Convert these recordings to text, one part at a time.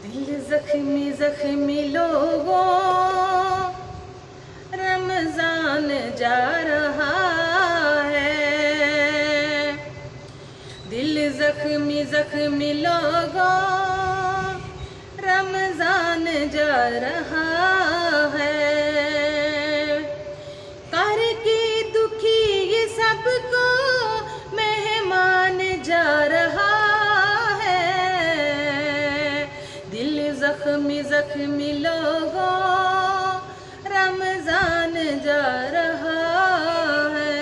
दिल जख्मी जख्मी लोगों, रमजान जा रहा है। दिल जख्मी जख्मी लोगों, रमजान जा रहा है। कर की दुखी ये सबको मेहमान जा रहा है। दिल जख्मी जख्मी लोगों, रमजान जा रहा है।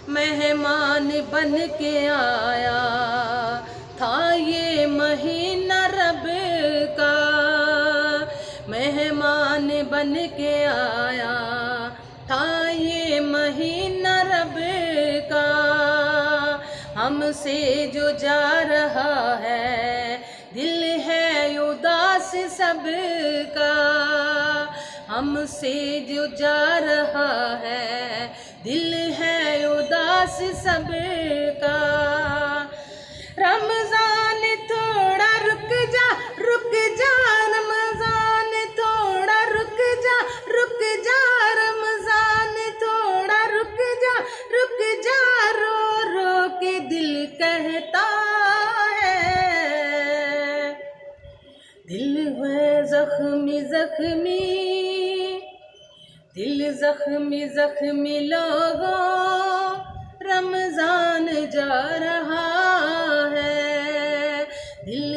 मेहमान बन के आया था ये महीना रब का। मेहमान बन के आया था ये महीना रब का। हमसे जो जा रहा है, दिल है उदास सबका। हमसे जो जा रहा है, दिल है उदास सबका। रमजान थोड़ा रुक जा रमजान थोड़ा रुक जा रमजान थोड़ा रुक जा रो रो के दिल कहता है। दिल है जख्मी जख्मी, दिल जख्मी जख्मी लोगों, रमजान जा रहा है। दिल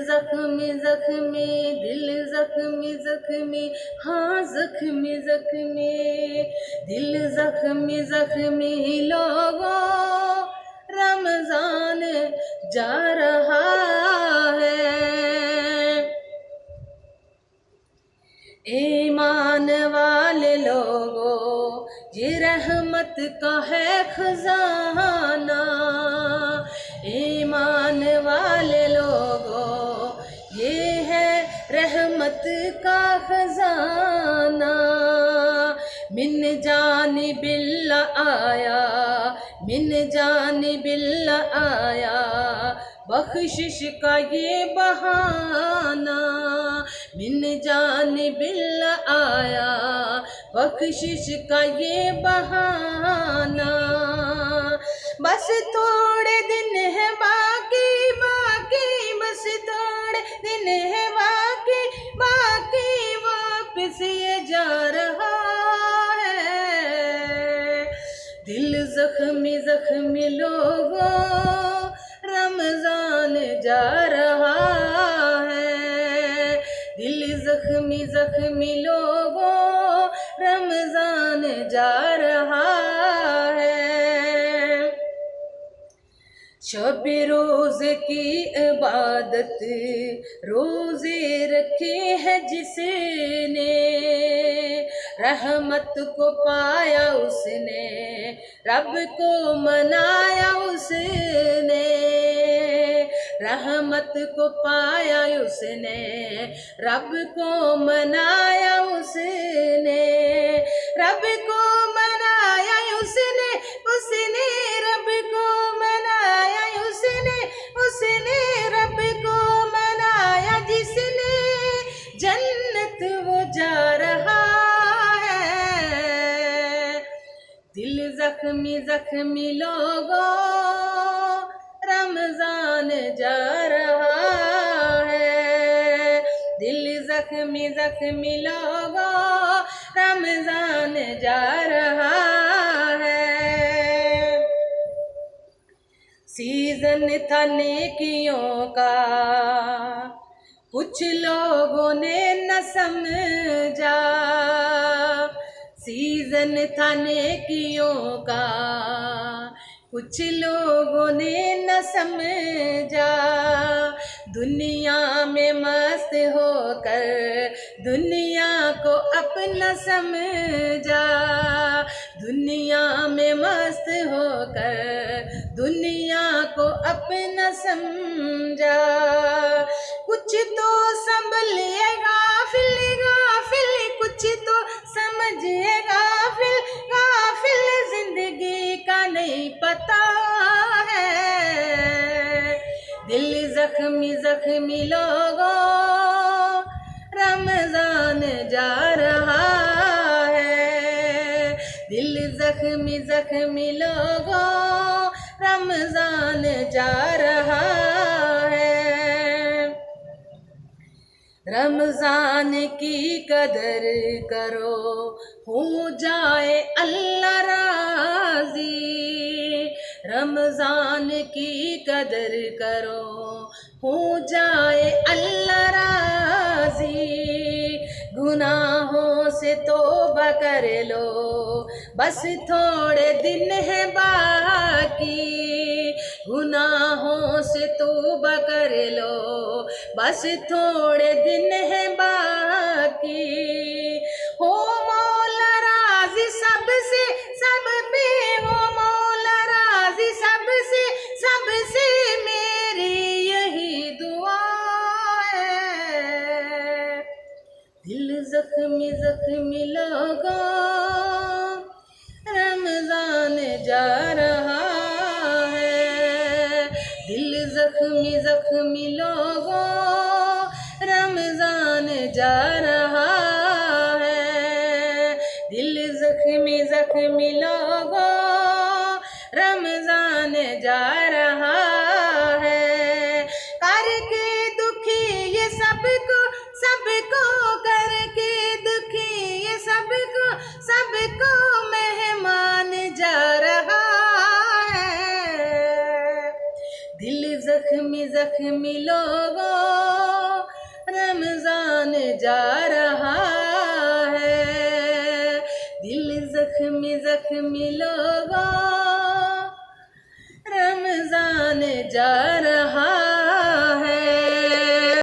जख्मी जख्मी, दिल जख्मी जख्मी, हाँ जख्मी जख्मी, दिल जख्मी जख्मी लोगों, रमजान जा रहा है। ईमान वाले लोगों, ये रहमत का है खजाना। ईमान वाले लोगों, ये है रहमत का खजाना। मिन जानी बिल्ला आया, मिन जानी बिल्ला आया, बख्शिश का ये बहाना। मिन जानी बिल्ला आया, बख्शिश का ये बहाना। बस थोड़े दिन है बाकी बस थोड़े दिन है बाकी वापस ये जा रहा है। दिल जख्मी जख्मी लोगों, रमजान जा रहा है। दिल जख्मी जख्मी लोगों, रमजान जा रहा है। शब रोज की इबादत रोजे रखे हैं जिसने, रहमत को पाया उसने, रब को मनाया उसने। रहमत को पाया उसने, रब को मनाया उसने। रब को मनाया उसने, रब को मनाया उसने रब को मनाया जिसने, जन्नत वो जा रहा है। दिल जख्मी जख्मी लोगों, रमजान जा रहा है। दिल जख्मी जख्मी लोगों, रमजान जा रहा है। सीजन था नेकियों का, कुछ लोगों ने न समझा। सीजन था नेकियों का, कुछ लोगों ने न समझा। दुनिया में मस्त होकर दुनिया को अपना समझा। दुनिया में मस्त होकर दुनिया को अपना समझा। कुछ तो संभलिएगा गाफिल, कुछ तो समझिएगा गाफिल, जिंदगी का नहीं पता है। दिल जख्मी जख्मी लोगों, रमजान जा रहा है। दिल जख्मी जख्मी लोगों, रमजान जा रहा है। रमजान की कदर करो, हो जाए अल्लाह राजी। रमजान की कदर करो, हो जाए अल्लाह राजी। गुनाहों से तौबा कर लो, बस थोड़े दिन है बाकी। गुनाहों से तौबा कर लो, बस थोड़े दिन है बाकी। हो मौला राज़ी सबसे, सब पे हो मौला राज़ी सबसे, सबसे मेरी यही दुआ है। दिल जख्मी जख्मी लोगों, रमजान जा रहा है। दिल जख्मी जख्मी लोगों, रमजान जा रहा है। दिल जख्मी जख्मी लोगों, रमजान जा रहा है। करके दुखी ये सबको, सबको करके दुखी ये सबको, सबको मेहमान जा रहा है। दिल जख्मी जख्मी लोगों, रमजान जा रहा है। दिल जख्मी जख्मी लोगों, रमजान जा रहा